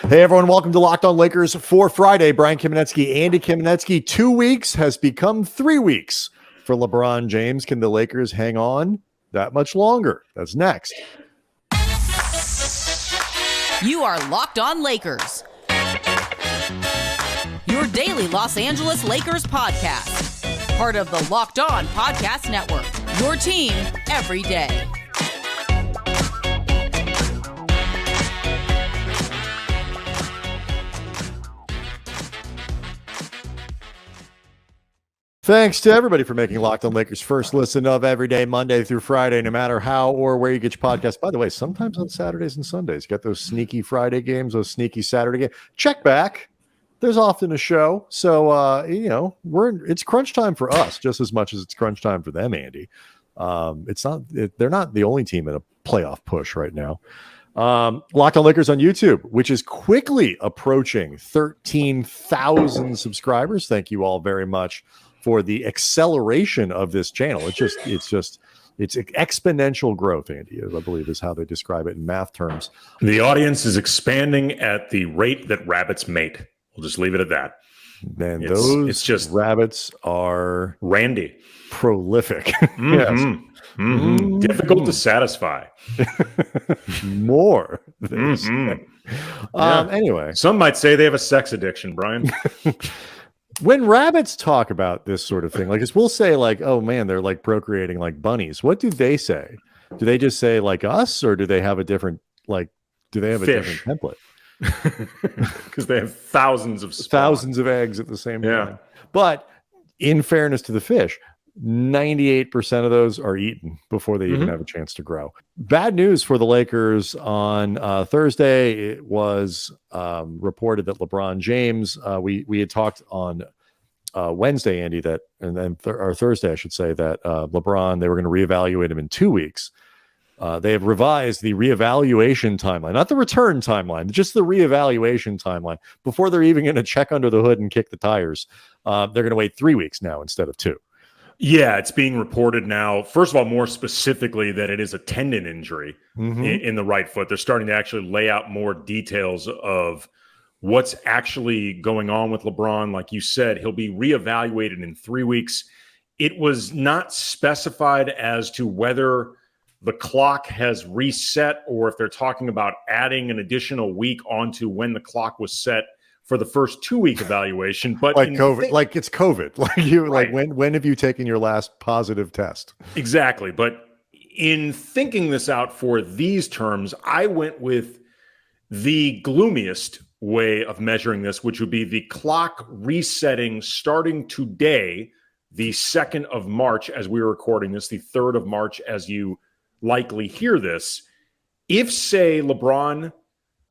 Hey, everyone. Welcome to Locked On Lakers for Friday. Brian Kamenetsky, Andy Kamenetsky. 2 weeks has become 3 weeks for LeBron James. Can the Lakers hang on that much longer? That's next. You are Locked On Lakers, your daily Los Angeles Lakers podcast. Part of the Locked On Podcast Network, your team every day. Thanks to everybody for making Locked On Lakers first listen of every day, Monday through Friday, no matter how or where you get your podcast. By the way, sometimes on Saturdays and Sundays, you got those sneaky Friday games, those sneaky Saturday games. Check back. There's often a show. So, it's crunch time for us just as much as it's crunch time for them, Andy. They're not the only team in a playoff push right now. Locked On Lakers on YouTube, which is quickly approaching 13,000 subscribers. Thank you all very much for the acceleration of this channel. It's exponential growth, Andy, I believe is how they describe it in math terms. The audience is expanding at the rate that rabbits mate. We'll just leave it at that. Man, it's just rabbits are randy, prolific. Mm-hmm. Yes. Mm-hmm. Difficult to satisfy. More. Yeah. Anyway, some might say they have a sex addiction, Brian. When rabbits talk about this sort of thing, like we'll say like, oh man, they're like procreating like bunnies. What do they say? Do they just say like us, or do they have a different a different template? Because they have thousands of eggs at the same time. But in fairness to the fish, 98% of those are eaten before they even have a chance to grow. Bad news for the Lakers on Thursday. It was reported that LeBron James, we had talked on Wednesday, Andy, or Thursday, I should say, that LeBron, they were going to reevaluate him in 2 weeks. They have revised the reevaluation timeline, not the return timeline, just the reevaluation timeline. Before they're even going to check under the hood and kick the tires, they're going to wait 3 weeks now instead of 2. Yeah, it's being reported now, first of all, more specifically, that it is a tendon injury in the right foot. They're starting to actually lay out more details of what's actually going on with LeBron. Like you said, he'll be reevaluated in 3 weeks. It was not specified as to whether the clock has reset or if they're talking about adding an additional week onto when the clock was set for the first 2 week evaluation. But like COVID, like it's COVID. Like you, right. Like when have you taken your last positive test? Exactly. But in thinking this out for these terms, I went with the gloomiest way of measuring this, which would be the clock resetting starting today, the 2nd of March, as we're recording this, the 3rd of March, as you likely hear this. If, say, LeBron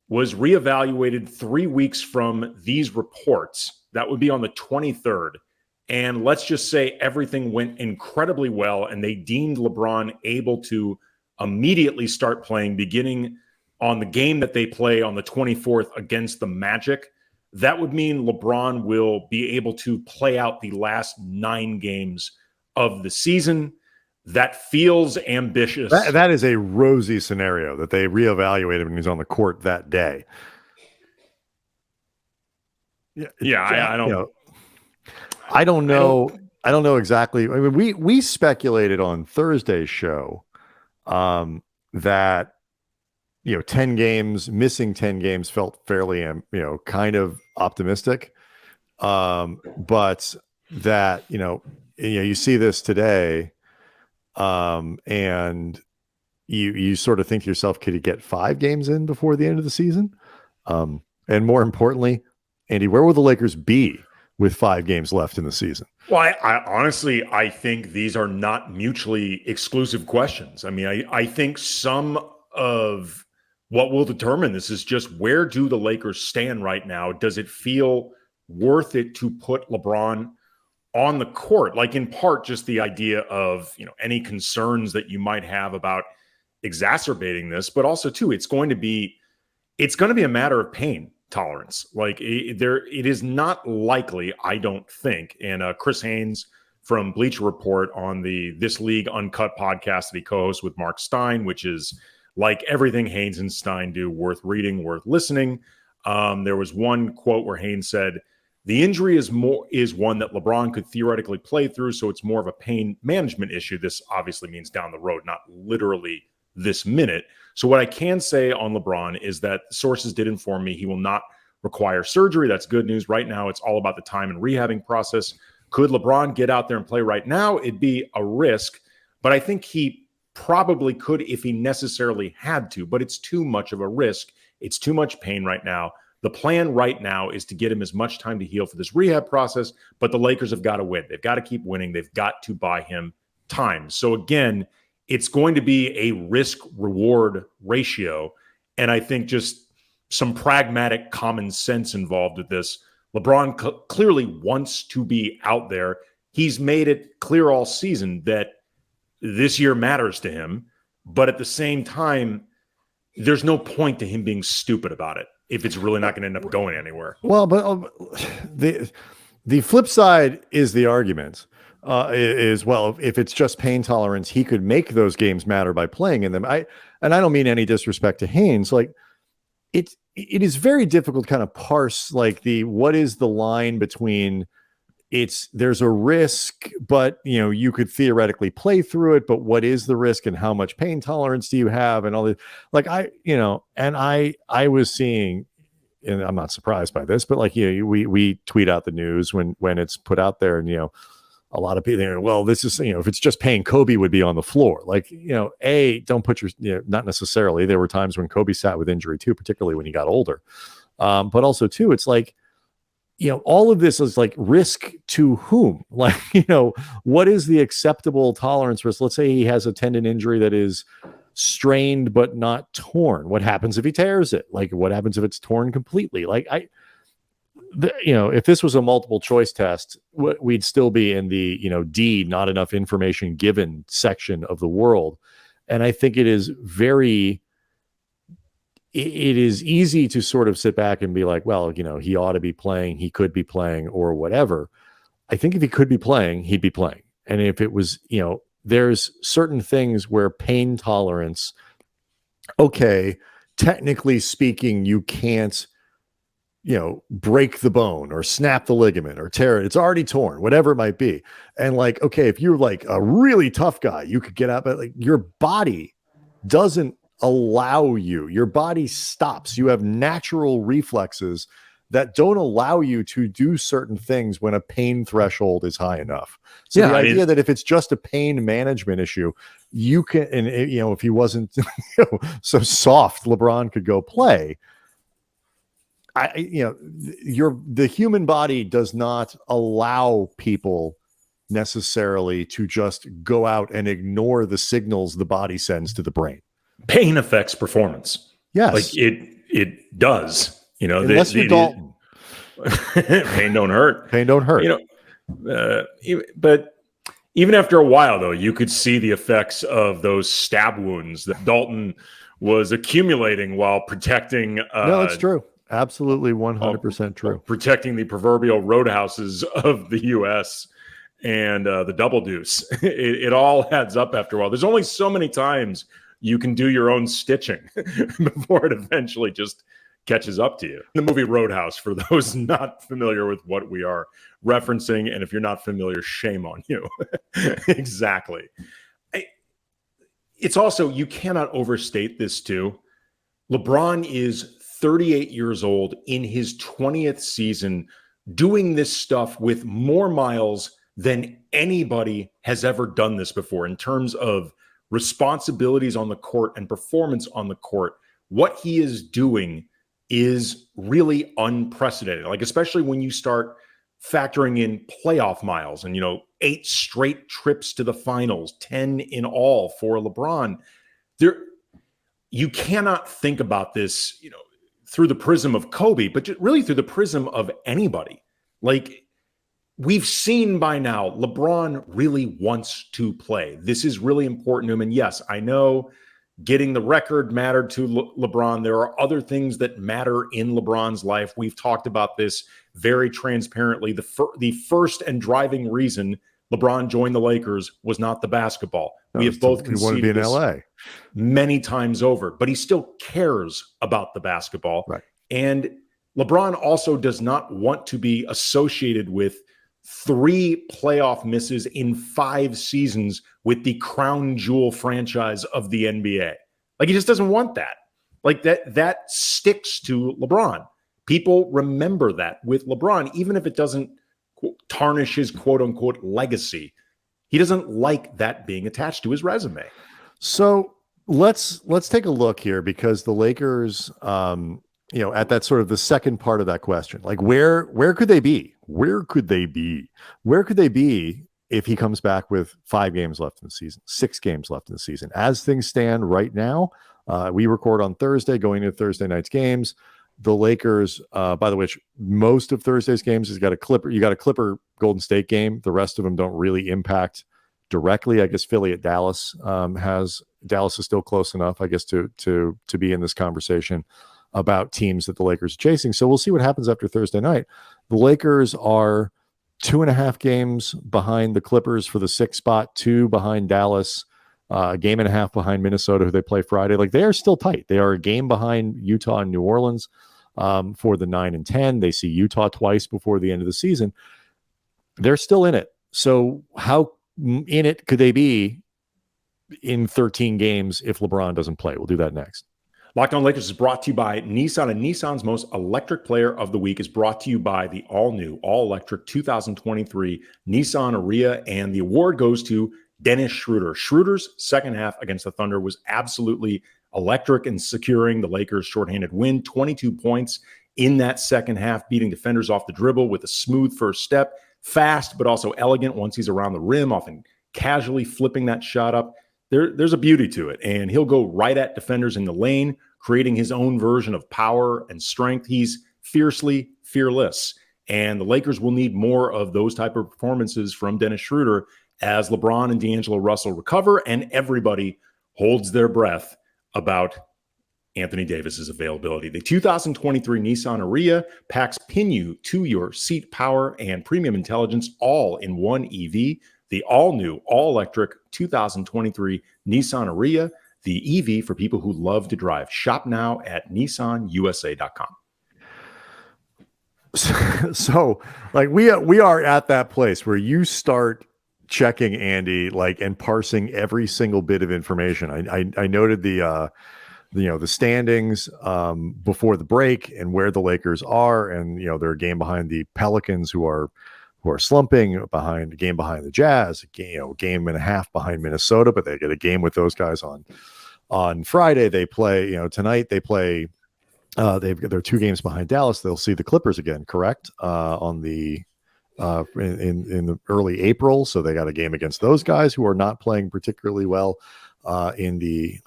was reevaluated 3 weeks from these reports, that would be on the 23rd. And let's just say everything went incredibly well and they deemed LeBron able to immediately start playing beginning on the game that they play on the 24th against the Magic. That would mean LeBron will be able to play out the last 9 games of the season. That feels ambitious. That is a rosy scenario that they reevaluate him when he's on the court that day. I don't know exactly. I mean, we speculated on Thursday's show that 10 games, missing 10 games felt fairly kind of optimistic. But that you see this today. And you sort of think to yourself, could he get 5 games in before the end of the season? And more importantly, Andy, where will the Lakers be with 5 games left in the season? Well, I honestly think these are not mutually exclusive questions. I mean, I think some of what will determine this is just where do the Lakers stand right now? Does it feel worth it to put LeBron on the court? Like, in part, just the idea of, any concerns that you might have about exacerbating this, but also too, it's going to be a matter of pain tolerance. Like, it is not likely, I don't think. And Chris Haynes from Bleacher Report on the This League Uncut podcast that he co-hosts with Mark Stein, which is, like everything Haynes and Stein do, worth reading, worth listening. There was one quote where Haynes said, the injury is one that LeBron could theoretically play through, so it's more of a pain management issue. This obviously means down the road, not literally this minute. So what I can say on LeBron is that sources did inform me he will not require surgery. That's good news. Right now, it's all about the time and rehabbing process. Could LeBron get out there and play right now? It'd be a risk, but I think he probably could if he necessarily had to, but it's too much of a risk. It's too much pain right now. The plan right now is to get him as much time to heal for this rehab process, but the Lakers have got to win. They've got to keep winning. They've got to buy him time. So again, it's going to be a risk-reward ratio, and I think just some pragmatic common sense involved with this. LeBron clearly wants to be out there. He's made it clear all season that this year matters to him, but at the same time, there's no point to him being stupid about it if it's really not going to end up going anywhere. Well, but the flip side is the argument is, well, if it's just pain tolerance, he could make those games matter by playing in them. And I don't mean any disrespect to Haynes. Like it is very difficult to kind of parse like what is the line between there's a risk, but you could theoretically play through it, but what is the risk and how much pain tolerance do you have and all that? Like I was seeing, and I'm not surprised by this, but like, we tweet out the news when it's put out there, and, a lot of people are, well, this is, if it's just pain, Kobe would be on the floor. Like, don't put not necessarily. There were times when Kobe sat with injury too, particularly when he got older. But also too, it's like, all of this is like risk to whom? Like, what is the acceptable tolerance risk? Let's say he has a tendon injury that is strained but not torn. What happens if he tears it? Like, what happens if it's torn completely? Like, if this was a multiple choice test, we'd still be in the, D, not enough information given section of the world. And I think it is easy to sort of sit back and be like, well, he ought to be playing, he could be playing, or whatever. I think if he could be playing, he'd be playing. And if it was, there's certain things where pain tolerance, okay, technically speaking, you can't, break the bone or snap the ligament or tear it. It's already torn, whatever it might be. And like, okay, if you're like a really tough guy, you could get out, but like your body doesn't allow you. Your body stops. You have natural reflexes that don't allow you to do certain things when a pain threshold is high enough. So the idea that if it's just a pain management issue, you can, and if he wasn't so soft, LeBron could go play. The human body does not allow people necessarily to just go out and ignore the signals the body sends to the brain. Pain affects performance. Yes. Like it does, unless you're Dalton. Pain don't hurt. Pain don't hurt. But even after a while, though, you could see the effects of those stab wounds that Dalton was accumulating while protecting. No, it's true. Absolutely 100% true. Protecting the proverbial roadhouses of the U.S. and the double deuce. It all adds up after a while. There's only so many times you can do your own stitching before it eventually just catches up to you. The movie Roadhouse, for those not familiar with what we are referencing, and if you're not familiar, shame on you. Exactly. It's also, you cannot overstate this too. LeBron is 38 years old in his 20th season, doing this stuff with more miles than anybody has ever done this before in terms of responsibilities on the court and performance on the court. What he is doing is really unprecedented. Like, especially when you start factoring in playoff miles and, 8 straight trips to the finals, 10 in all for LeBron. You cannot think about this, through the prism of Kobe, but really through the prism of anybody. Like, we've seen by now, LeBron really wants to play. This is really important to him. And yes, I know getting the record mattered to LeBron. There are other things that matter in LeBron's life. We've talked about this very transparently. The first and driving reason LeBron joined the Lakers was not the basketball. We have both conceded to be in LA many times over, but he still cares about the basketball. Right. And LeBron also does not want to be associated with 3 playoff misses in 5 seasons with the crown jewel franchise of the NBA. Like, he just doesn't want that. Like, that sticks to LeBron. People remember that with LeBron, even if it doesn't tarnish his quote unquote legacy. He doesn't like that being attached to his resume. So let's take a look here, because the Lakers, at that sort of the second part of that question, like where could they be? Where could they be if he comes back with 5 games left in the season, 6 games left in the season? As things stand right now, we record on Thursday, going into Thursday night's games. The Lakers, by the way, most of Thursday's games has got a Clipper. You got a Clipper Golden State game. The rest of them don't really impact directly. I guess Philly at Dallas Dallas is still close enough, I guess, to be in this conversation about teams that the Lakers are chasing. So we'll see what happens after Thursday night. The Lakers are 2.5 games behind the Clippers for the 6th spot, 2 behind Dallas, a game and a half behind Minnesota, who they play Friday. Like, they are still tight. They are a game behind Utah and New Orleans for the 9 and 10. They see Utah twice before the end of the season. They're still in it. So how in it could they be in 13 games if LeBron doesn't play? We'll do that next. Locked On Lakers is brought to you by Nissan, and Nissan's most electric player of the week is brought to you by the all-new, all-electric 2023 Nissan Ariya, and the award goes to Dennis Schroeder. Schroeder's second half against the Thunder was absolutely electric in securing the Lakers' shorthanded win. 22 points in that second half, beating defenders off the dribble with a smooth first step, fast but also elegant once he's around the rim, often casually flipping that shot up. There's a beauty to it, and he'll go right at defenders in the lane, creating his own version of power and strength. He's fiercely fearless, and the Lakers will need more of those type of performances from Dennis Schroeder as LeBron and D'Angelo Russell recover, and everybody holds their breath about Anthony Davis's availability. The 2023 Nissan Ariya packs pin to your seat power and premium intelligence all in one EV. The all-new, all-electric 2023 Nissan Ariya, the EV for people who love to drive. Shop now at nissanusa.com. So, like, we are at that place where you start checking, Andy, like, and parsing every single bit of information. I noted the standings before the break and where the Lakers are, and they're a game behind the Pelicans, who are slumping, a game behind the Jazz, game and a half behind Minnesota, but they get a game with those guys on Friday. They play, tonight they play, they're 2 games behind Dallas. They'll see the Clippers again, correct? On the in the early April. So they got a game against those guys, who are not playing particularly well in the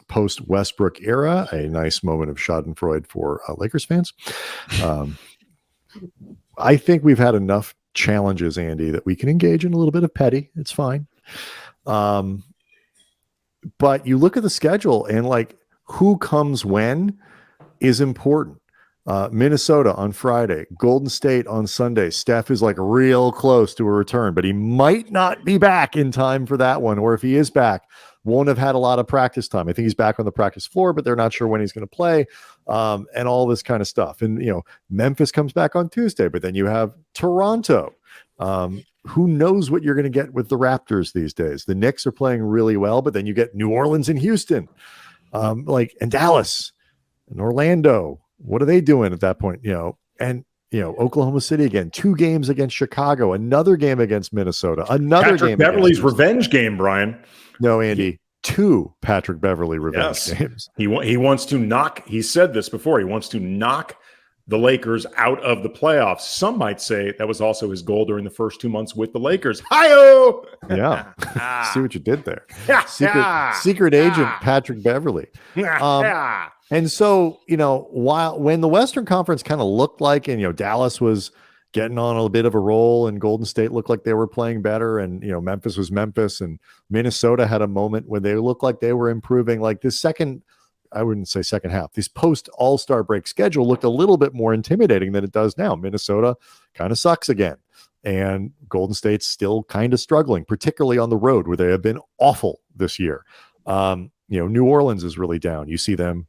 post Westbrook era. A nice moment of schadenfreude for Lakers fans. I think we've had enough challenges, Andy, that we can engage in a little bit of petty. It's fine. But you look at the schedule, and like, who comes when is important. Minnesota on Friday, Golden State on Sunday. Steph is like real close to a return, but he might not be back in time for that one. Or if he is back, won't have had a lot of practice time. I think he's back on the practice floor, but they're not sure when he's going to play, and all this kind of stuff. And, Memphis comes back on Tuesday, but then you have Toronto. Who knows what you're going to get with the Raptors these days? The Knicks are playing really well, but then you get New Orleans and Houston, and Dallas and Orlando. What are they doing at that point? And Oklahoma City again, 2 games against Chicago, another game against Minnesota, another Patrick game. Beverley's revenge game, Brian. No, Andy, 2 Patrick Beverley revenge games. He wants to knock. He said this before. He wants to knock the Lakers out of the playoffs. Some might say that was also his goal during the first 2 months with the Lakers. Hi-oh! Yeah. See what you did there. Secret agent Patrick Beverley. And so, when the Western Conference kind of looked like, and, Dallas was getting on a bit of a roll, and Golden State looked like they were playing better, and, Memphis was Memphis, and Minnesota had a moment when they looked like they were improving. Like, this I wouldn't say second half, this post All-Star break schedule looked a little bit more intimidating than it does now. Minnesota kind of sucks again, and Golden State's still kind of struggling, particularly on the road, where they have been awful this year. New Orleans is really down. You see them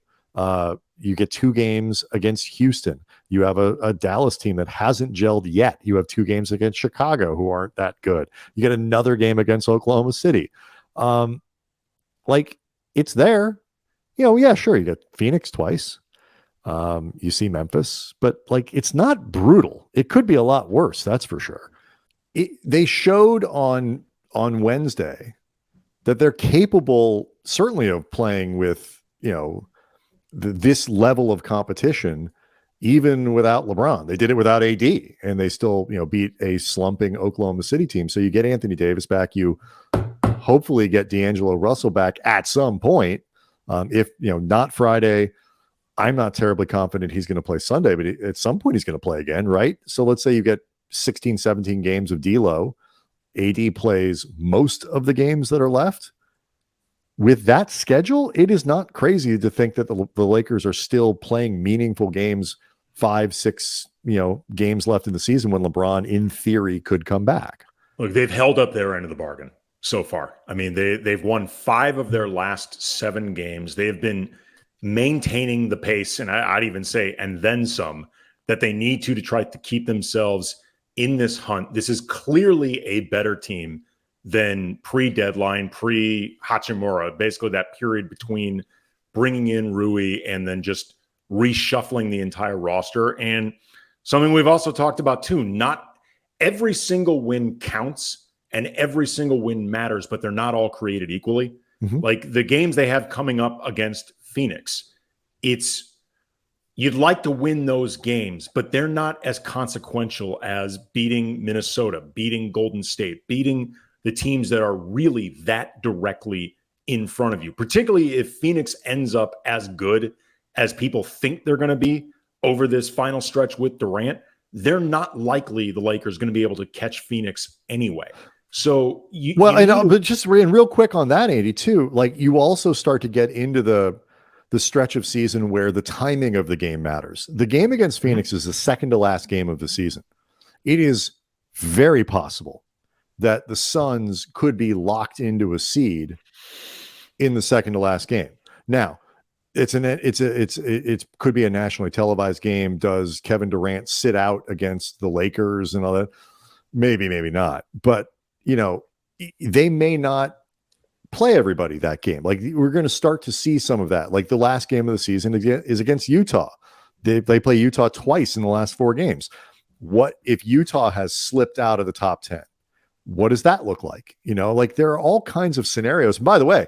you get 2 games against Houston. You have a Dallas team that hasn't gelled yet. You have 2 games against Chicago who aren't that good. You get another game against Oklahoma City. Like, it's there. Yeah, sure. You get Phoenix twice. You see Memphis, but like, it's not brutal. It could be a lot worse. That's for sure. They showed on Wednesday that they're capable, certainly, of playing with, this level of competition, even without LeBron. They did it without AD, and they still, beat a slumping Oklahoma City team. So you get Anthony Davis back. You hopefully get D'Angelo Russell back at some point. If, not Friday, I'm not terribly confident he's going to play Sunday, but at some point he's going to play again, right? So let's say you get 16, 17 games of D'Lo. AD plays most of the games that are left. With that schedule, it is not crazy to think that the Lakers are still playing meaningful games, 5, 6, games left in the season when LeBron, in theory, could come back. Look, they've held up their end of the bargain so far. I mean, they've won 5 of their last 7 games. They've been maintaining the pace, and I'd even say, and then some, that they need to try to keep themselves in this hunt. This is clearly a better team than pre-deadline, pre-Hachimura, basically that period between bringing in Rui and then just reshuffling the entire roster. And something we've also talked about too, not every single win counts and every single win matters, but they're not all created equally. Mm-hmm. Like the games they have coming up against Phoenix, you'd like to win those games, but they're not as consequential as beating Minnesota, beating Golden State, beating the teams that are really that directly in front of you, particularly if Phoenix ends up as good as people think they're going to be over this final stretch with Durant. They're not likely the Lakers going to be able to catch Phoenix anyway. So but just real quick on that, Andy, too, like you also start to get into the stretch of season where the timing of the game matters. The game against Phoenix is the second to last game of the season. It is very possible that the Suns could be locked into a seed in the second to last game. Now, it could be a nationally televised game. Does Kevin Durant sit out against the Lakers and all that? Maybe, maybe not. But, they may not play everybody that game. Like, we're going to start to see some of that. Like the last game of the season is against Utah. They play Utah twice in the last 4 games. What if Utah has slipped out of the top 10? What does that look like? Like there are all kinds of scenarios. And by the way,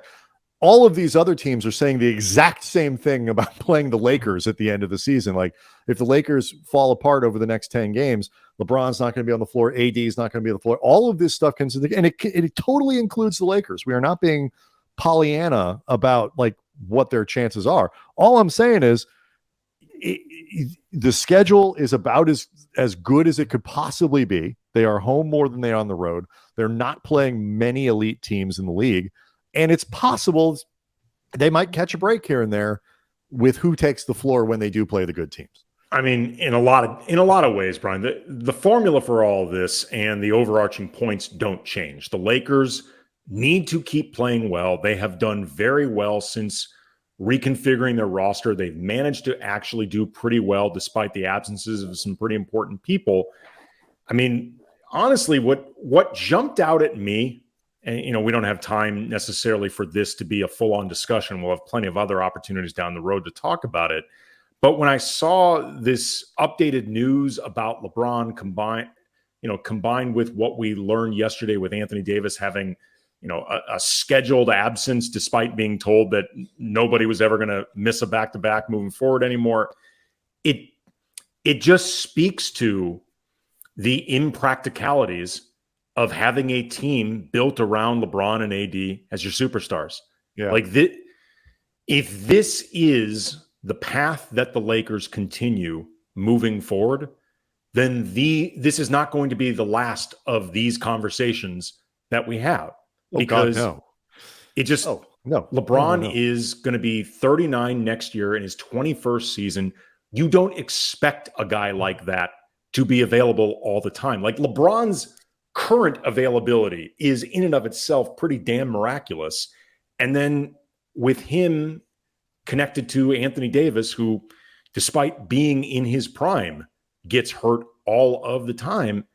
all of these other teams are saying the exact same thing about playing the Lakers at the end of the season. Like if the Lakers fall apart over the next 10 games, LeBron's not going to be on the floor. AD is not going to be on the floor. All of this stuff comes into and it totally includes the Lakers. We are not being Pollyanna about like what their chances are. All I'm saying is the schedule is about as good as it could possibly be. They are home more than they are on the road. They're not playing many elite teams in the league. And it's possible they might catch a break here and there with who takes the floor when they do play the good teams. I mean, in a lot of ways, Brian, the formula for all of this and the overarching points don't change. The Lakers need to keep playing well. They have done very well since reconfiguring their roster. They've managed to actually do pretty well despite the absences of some pretty important people. I mean, honestly, what jumped out at me, and we don't have time necessarily for this to be a full-on discussion. We'll have plenty of other opportunities down the road to talk about it. But when I saw this updated news about LeBron combined with what we learned yesterday with Anthony Davis having, a scheduled absence despite being told that nobody was ever going to miss a back-to-back moving forward anymore, it just speaks to the impracticalities of having a team built around LeBron and AD as your superstars. Yeah. Like if this is the path that the Lakers continue moving forward, then this is not going to be the last of these conversations that we have. Because LeBron is going to be 39 next year in his 21st season. You don't expect a guy like that to be available all the time. Like LeBron's current availability is in and of itself pretty damn miraculous. And then with him connected to Anthony Davis, who, despite being in his prime, gets hurt all of the time.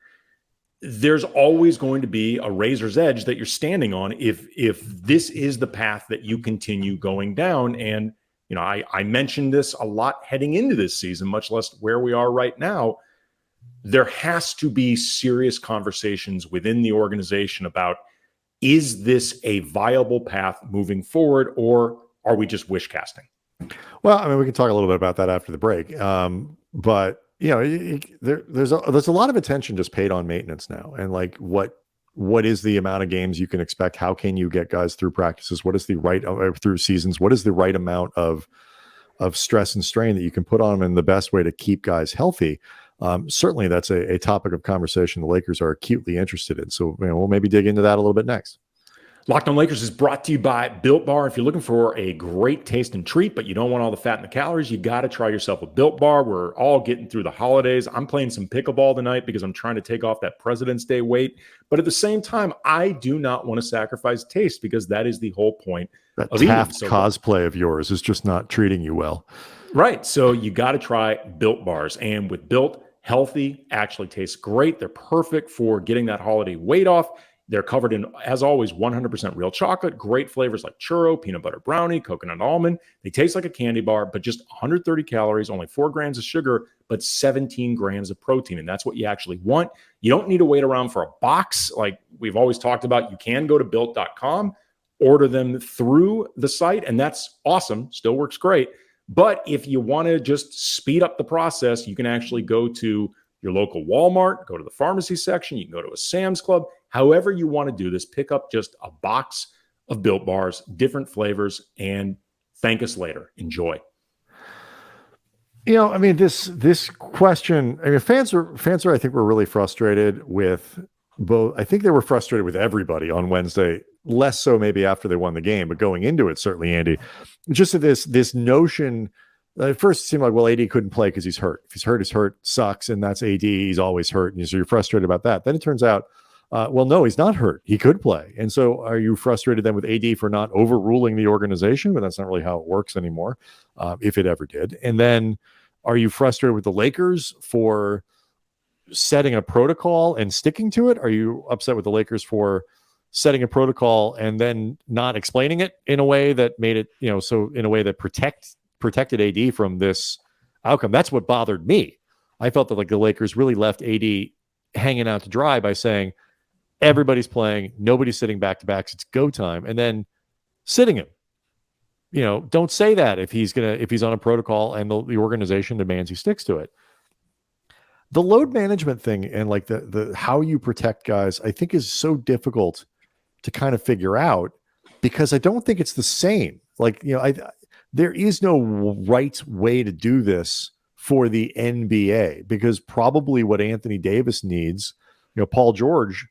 There's always going to be a razor's edge that you're standing on if this is the path that you continue going down. And, I mentioned this a lot heading into this season, much less where we are right now. There has to be serious conversations within the organization about, is this a viable path moving forward, or are we just wish casting? Well, I mean, we can talk a little bit about that after the break. But there's a lot of attention just paid on maintenance now, and like what is the amount of games you can expect? How can you get guys through practices? What is the right through seasons? What is the right amount of stress and strain that you can put on them, and the best way to keep guys healthy? Certainly, that's a topic of conversation the Lakers are acutely interested in. So we'll maybe dig into that a little bit next. Locked On Lakers is brought to you by Built Bar. If you're looking for a great taste and treat, but you don't want all the fat and the calories, you got to try yourself a Built Bar. We're all getting through the holidays. I'm playing some pickleball tonight because I'm trying to take off that President's Day weight. But at the same time, I do not want to sacrifice taste, because that is the whole point that of Taft cosplay of yours is just not treating you well. Right. So you got to try Built Bars. And with Built, healthy actually tastes great. They're perfect for getting that holiday weight off. They're covered in, as always, 100% real chocolate, great flavors like churro, peanut butter brownie, coconut almond. They taste like a candy bar, but just 130 calories, only 4 grams of sugar, but 17 grams of protein. And that's what you actually want. You don't need to wait around for a box like we've always talked about. You can go to built.com, order them through the site, and that's awesome. Still works great. But if you want to just speed up the process, you can actually go to your local Walmart, go to the pharmacy section, you can go to a Sam's Club. However you want to do this, pick up just a box of Built Bars, different flavors, and thank us later. Enjoy. I mean, this question, I mean, fans are, I think, were really frustrated with both. I think they were frustrated with everybody on Wednesday, less so maybe after they won the game, but going into it, certainly, Andy, just this notion. At first, it seemed like, well, AD couldn't play because he's hurt. If he's hurt, sucks, and that's AD. He's always hurt, and so you're frustrated about that. Then it turns out, well, no, he's not hurt. He could play. And so are you frustrated then with AD for not overruling the organization? But that's not really how it works anymore, if it ever did. And then are you frustrated with the Lakers for setting a protocol and sticking to it? Are you upset with the Lakers for setting a protocol and then not explaining it in a way that made it, so in a way that protected AD from this outcome? That's what bothered me. I felt that the Lakers really left AD hanging out to dry by saying, everybody's playing, nobody's sitting back to backs, it's go time, and then sitting him. Don't say that if he's on a protocol and the organization demands he sticks to it. The load management thing and the how you protect guys, I think, is so difficult to kind of figure out, because I don't think it's the same. There is no right way to do this for the NBA, because probably what Anthony Davis needs, Paul George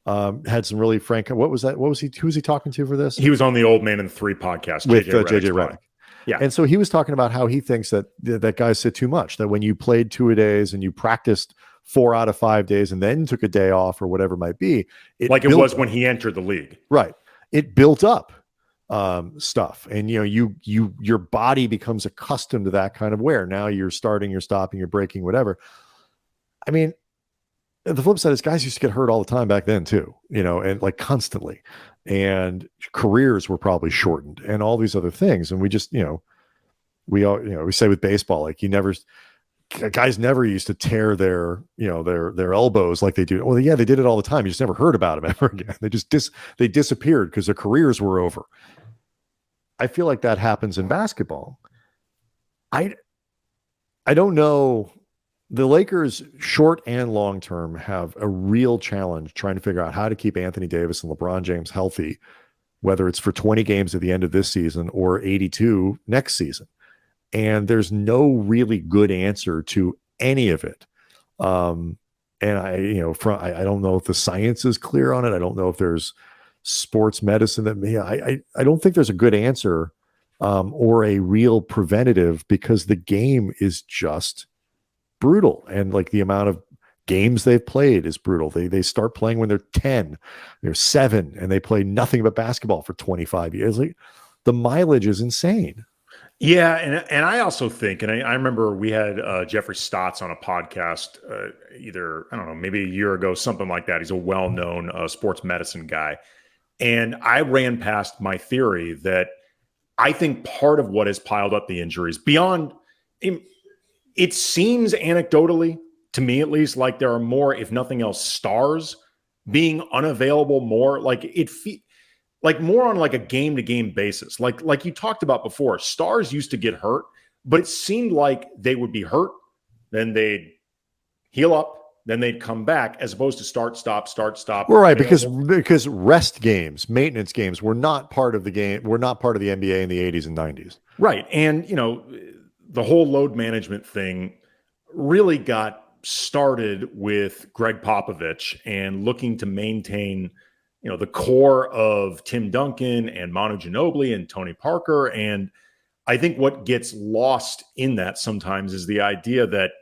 had some really frank. What was that? Who was he talking to for this? He was on the Old Man in 3 podcast with JJ Redick. Yeah. And so he was talking about how he thinks that guys sit too much, that when you played 2-a-days and you practiced 4 out of 5 days and then took a day off or whatever it might be. It was when he entered the league. Right. It built up stuff, and your body becomes accustomed to that kind of wear. Now you're starting, you're stopping, you're breaking, whatever. I mean, the flip side is guys used to get hurt all the time back then too, and constantly, and careers were probably shortened and all these other things. And we just, we say with baseball, guys never used to tear their elbows like they do. Well, yeah, they did it all the time. You just never heard about them ever again. They just they disappeared because their careers were over. I feel like that happens in basketball. I don't know. The Lakers, short and long term, have a real challenge trying to figure out how to keep Anthony Davis and LeBron James healthy, whether it's for 20 games at the end of this season or 82 next season. And there's no really good answer to any of it. And I don't know if the science is clear on it. I don't know if there's sports medicine that I don't think there's a good answer or a real preventative, because the game is just brutal. And the amount of games they've played is brutal. They start playing when they're 10, they're 7, and they play nothing but basketball for 25 years. The mileage is insane. Yeah, and I also think, and I remember we had Jeffrey Stotts on a podcast either, I don't know, maybe a year ago, something like that. He's a well-known sports medicine guy. And I ran past my theory that I think part of what has piled up the injuries beyond, it seems anecdotally, to me at least, like there are more, if nothing else, stars being unavailable more. Like more on like a game-to-game basis. Like you talked about before, stars used to get hurt, but it seemed like they would be hurt, then they'd heal up, then they'd come back, as opposed to start, stop. Well, right, because rest games, maintenance games were not part of the game, were not part of the NBA in the 80s and 90s. Right. And, the whole load management thing really got started with Greg Popovich and looking to maintain, the core of Tim Duncan and Manu Ginobili and Tony Parker. And I think what gets lost in that sometimes is the idea that,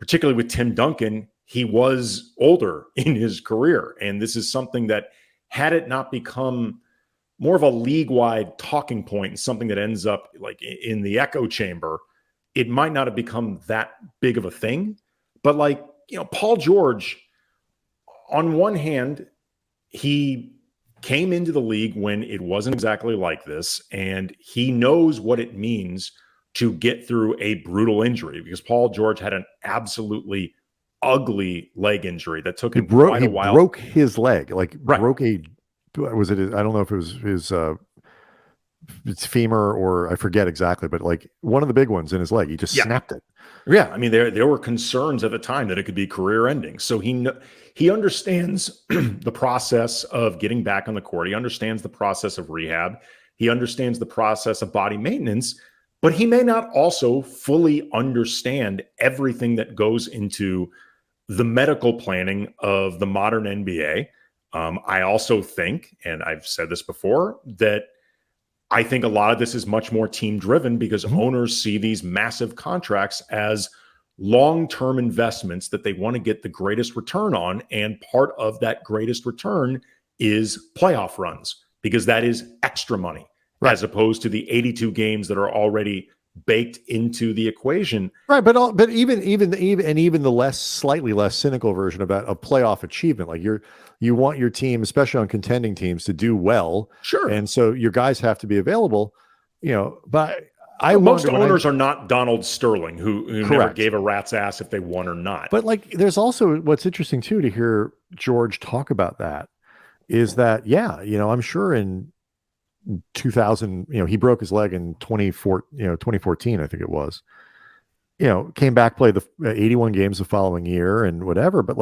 particularly with Tim Duncan, he was older in his career. And this is something that, had it not become more of a league-wide talking point and something that ends up like in the echo chamber, it might not have become that big of a thing. But Paul George, on one hand, he came into the league when it wasn't exactly like this, and he knows what it means to get through a brutal injury, because Paul George had an absolutely ugly leg injury that took him quite a while. He broke his leg, right. Broke I don't know if it was his femur, or I forget exactly, but one of the big ones in his leg, he just snapped it. Yeah, I mean, there were concerns at the time that it could be career-ending. So he understands the process of getting back on the court. He understands the process of rehab. He understands the process of body maintenance, but he may not also fully understand everything that goes into the medical planning of the modern NBA. I also think, and I've said this before, that I think a lot of this is much more team driven, because owners see these massive contracts as long-term investments that they want to get the greatest return on. And part of that greatest return is playoff runs, because that is extra money, right, as opposed to the 82 games that are already baked into the equation. Right. But even the slightly less cynical version of that, of playoff achievement, you want your team, especially on contending teams, to do well. Sure. And so your guys have to be available, but most owners are not Donald Sterling, who never gave a rat's ass if they won or not. But there's also, what's interesting too, to hear George talk about that, is that, I'm sure in 2000, he broke his leg in 2014, I think it was, came back, played the 81 games the following year and whatever, but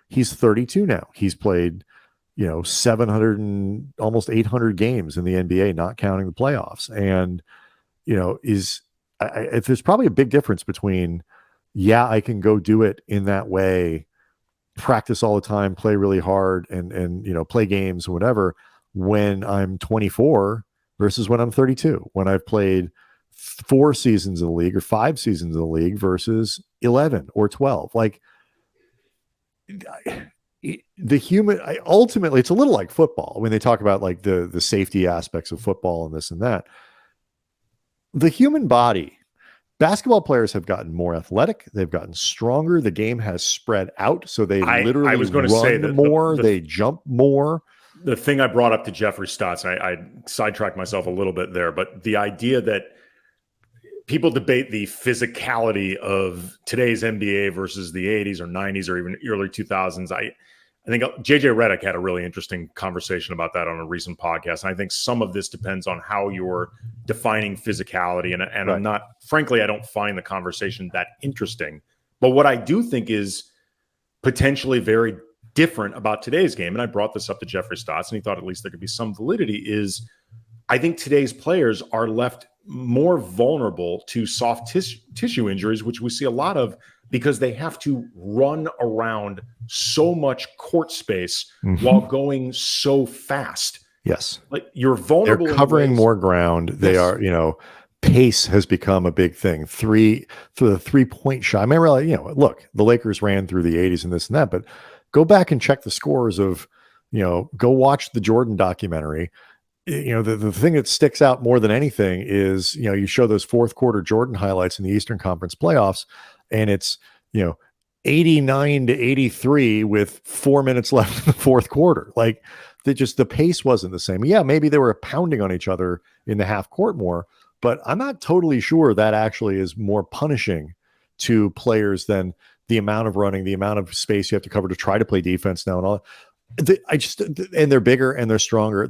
he's 32 now. He's played, 700 and almost 800 games in the NBA, not counting the playoffs. And, there's probably a big difference between, I can go do it in that way, practice all the time, play really hard and play games or whatever, when I'm 24 versus when I'm 32, when I've played 4 seasons in the league or 5 seasons in the league versus 11 or 12. Ultimately, it's a little like football when they talk about the safety aspects of football and this and that. The human body, basketball players have gotten more athletic. They've gotten stronger. The game has spread out. So they literally run more. They jump more. The thing I brought up to Jeffrey Stotts, and I sidetracked myself a little bit there, but the idea that people debate the physicality of today's NBA versus the 80s or 90s or even early 2000s. I think JJ Redick had a really interesting conversation about that on a recent podcast. And I think some of this depends on how you're defining physicality. And right. I'm not, frankly, I don't find the conversation that interesting. But what I do think is potentially very different about today's game, and I brought this up to Jeffrey Stotts, and he thought at least there could be some validity, is I think today's players are left more vulnerable to soft tissue injuries, which we see a lot of because they have to run around so much court space while going so fast. Yes. You're vulnerable. They're covering more ground. Yes. They are, pace has become a big thing. The 3-point shot. I mean, really, look, the Lakers ran through the 80s and this and that, but go back and check the scores of, go watch the Jordan documentary. the thing that sticks out more than anything is, you show those fourth quarter Jordan highlights in the Eastern Conference playoffs, and it's, 89-83 with 4 minutes left in the fourth quarter. Like, the pace wasn't the same. Yeah, maybe they were pounding on each other in the half court more, but I'm not totally sure that actually is more punishing to players than the amount of running, the amount of space you have to cover to try to play defense now and all. And they're bigger and they're stronger.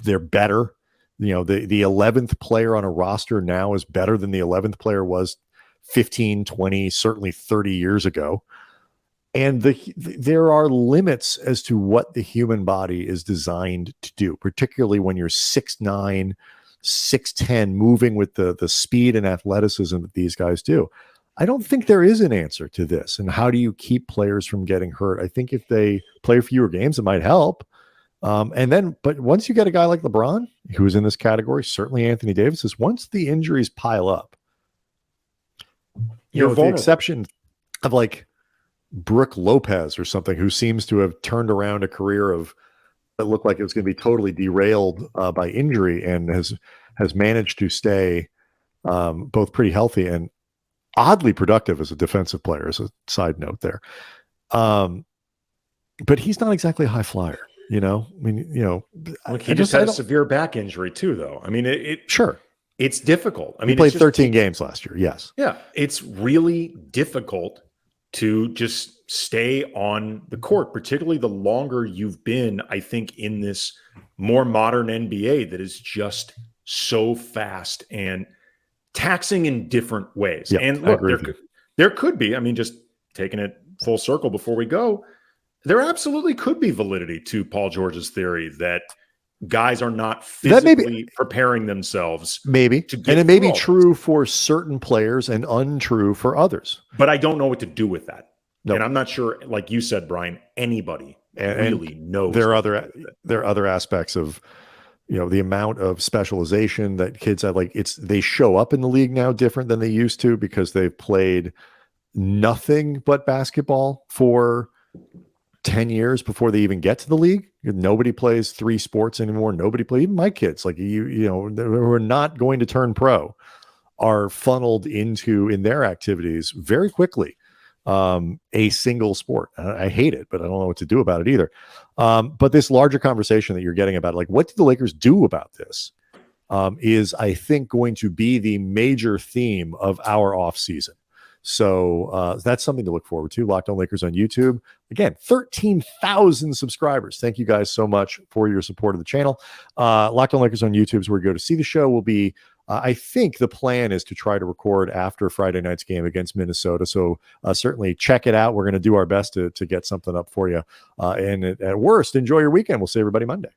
They're better. The 11th player on a roster now is better than the 11th player was 15, 20, certainly 30 years ago. And there are limits as to what the human body is designed to do, particularly when you're 6'9", 6'10", moving with the speed and athleticism that these guys do. I don't think there is an answer to this. And how do you keep players from getting hurt? I think if they play fewer games, it might help. But once you get a guy like LeBron, who's in this category, certainly Anthony Davis is, once the injuries pile up, with the exception of like Brooke Lopez or something, who seems to have turned around a career that looked like it was going to be totally derailed by injury, and has managed to stay both pretty healthy and oddly productive as a defensive player, as a side note there. But he's not exactly a high flyer, Look, he just had a severe back injury too, though. I mean, sure, it's difficult. I mean, he played 13 games last year. Yes. Yeah. It's really difficult to just stay on the court, particularly the longer you've been, I think, in this more modern NBA that is just so fast and taxing in different ways. Yep, and look, there could be, I mean, just taking it full circle before we go, there absolutely could be validity to Paul George's theory that guys are not physically preparing themselves. Maybe. And it may be true for certain players and untrue for others. But I don't know what to do with that. Nope. And I'm not sure, like you said, Brian, anybody really knows. There are other aspects of, the amount of specialization that kids have. Like, they show up in the league now different than they used to, because they've played nothing but basketball for 10 years before they even get to the league. Nobody plays 3 sports anymore. Nobody plays, even my kids, like, who are not going to turn pro, are funneled into, in their activities very quickly, a single sport. I hate it, but I don't know what to do about it either. But this larger conversation that you're getting about, like, what do the Lakers do about this, is, I think, going to be the major theme of our off season. So that's something to look forward to. Locked On Lakers on YouTube. Again, 13,000 subscribers. Thank you guys so much for your support of the channel. Locked On Lakers on YouTube is where we go to see the show. Will be, I think the plan is to try to record after Friday night's game against Minnesota. So certainly check it out. We're going to do our best to get something up for you. And at worst, enjoy your weekend. We'll see everybody Monday.